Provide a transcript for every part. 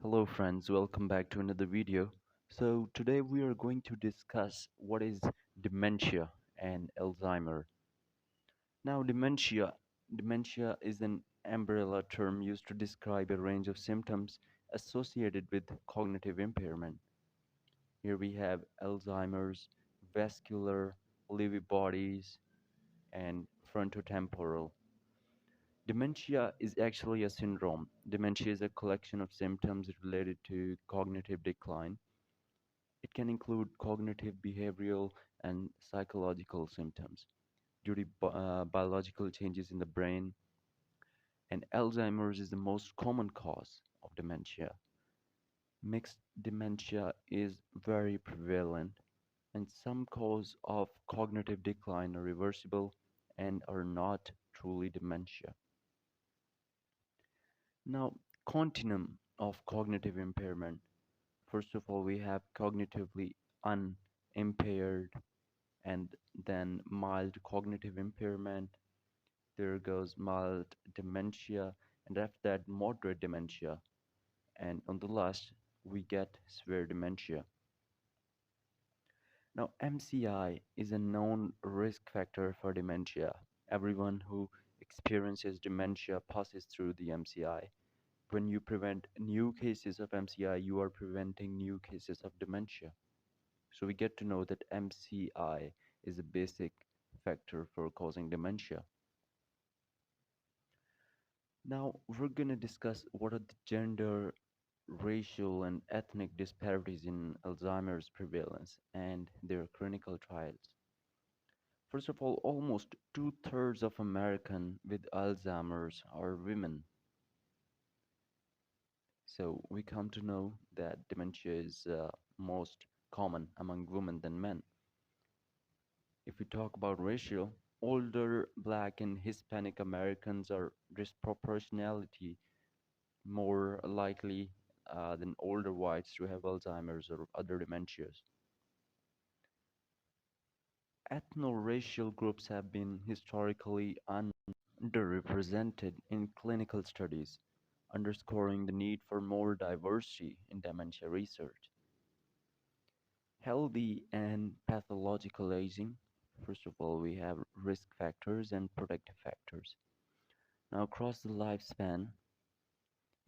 Hello friends, welcome back to another video. So today we are going to discuss what is dementia and Alzheimer. Now dementia is an umbrella term used to describe a range of symptoms associated with cognitive impairment. Here we have Alzheimer's, vascular, Lewy bodies, and frontotemporal. Dementia is actually a syndrome. Dementia is a collection of symptoms related to cognitive decline. It can include cognitive, behavioral, and psychological symptoms due to biological changes in the brain, and Alzheimer's is the most common cause of dementia. Mixed dementia is very prevalent, and some cause of cognitive decline are reversible and are not truly dementia. Now, continuum of cognitive impairment. First of all, we have cognitively unimpaired and then mild cognitive impairment. There goes mild dementia, and after that, moderate dementia. And on the last, we get severe dementia. Now, MCI is a known risk factor for dementia. Everyone who experiences dementia passes through the MCI. When you prevent new cases of MCI, you are preventing new cases of dementia. So we get to know that MCI is a basic factor for causing dementia. Now we're going to discuss what are the gender, racial, and ethnic disparities in Alzheimer's prevalence and their clinical trials. First of all, almost two-thirds of Americans with Alzheimer's are women. So we come to know that dementia is most common among women than men. If we talk about racial, older Black and Hispanic Americans are disproportionality more likely than older whites to have Alzheimer's or other dementias. Ethno-racial groups have been historically underrepresented in clinical studies, underscoring the need for more diversity in dementia research. Healthy and pathological aging. First of all, we have risk factors and protective factors. Now, across the lifespan,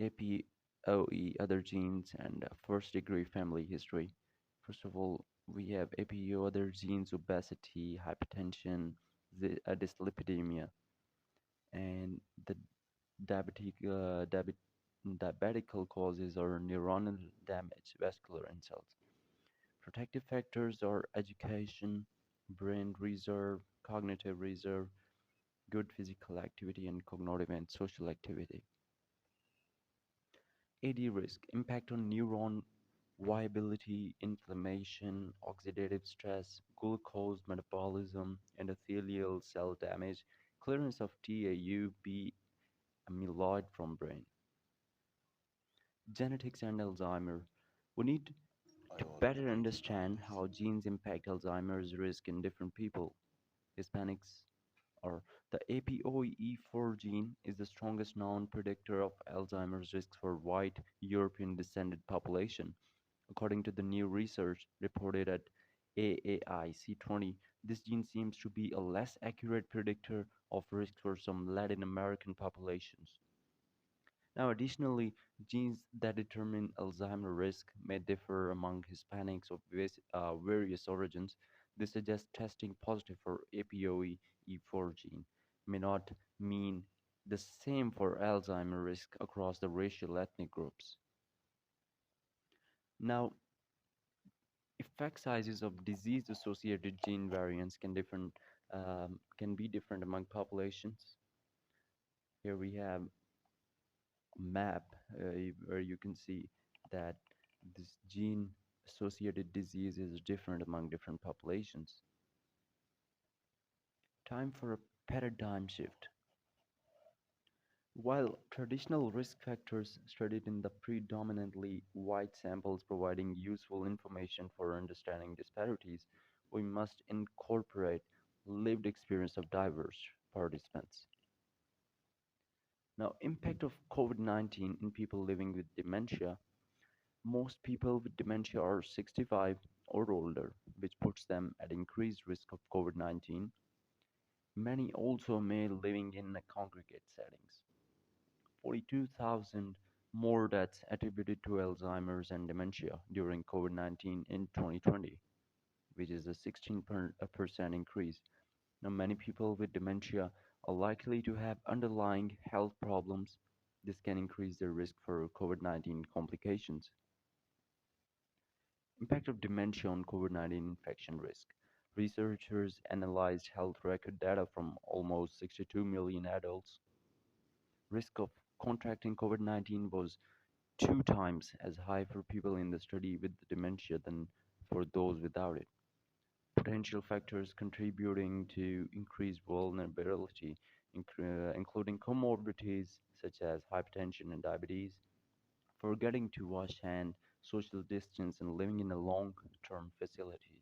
APOE, other genes, and first-degree family history. First of all, we have APO, other genes, obesity, hypertension, dyslipidemia, and the diabetic, diabetical causes are neuronal damage, vascular insults. Protective factors are education, brain reserve, cognitive reserve, good physical activity, and cognitive and social activity. AD risk, impact on neuron viability, inflammation, oxidative stress, glucose metabolism, endothelial cell damage, clearance of tau B amyloid from brain. Genetics and Alzheimer. We need to better understand how genes impact Alzheimer's risk in different people. Hispanics or the APOE4 gene is the strongest known predictor of Alzheimer's risk for white European descended population. According to the new research reported at AAIC20, this gene seems to be a less accurate predictor of risk for some Latin American populations. Now, additionally, genes that determine Alzheimer risk may differ among Hispanics of various origins. This suggests testing positive for APOE4 gene may not mean the same for Alzheimer risk across the racial ethnic groups. Now, effect sizes of disease-associated gene variants can be different among populations. Here we have map where you can see that this gene associated disease is different among different populations. Time for a paradigm shift. While traditional risk factors studied in the predominantly white samples providing useful information for understanding disparities, we must incorporate lived experience of diverse participants. Now, impact of COVID-19 in people living with dementia. Most people with dementia are 65 or older, which puts them at increased risk of COVID-19. Many also may living in congregate settings. 42,000 more deaths attributed to Alzheimer's and dementia during COVID-19 in 2020, which is a 16% increase. Now, many people with dementia are likely to have underlying health problems. This can increase their risk for COVID-19 complications. Impact of dementia on COVID-19 infection risk. Researchers analyzed health record data from almost 62 million adults. Risk of contracting COVID-19 was two times as high for people in the study with dementia than for those without it. Potential factors contributing to increased vulnerability, including comorbidities such as hypertension and diabetes, forgetting to wash hands, social distance, and living in a long-term facilities.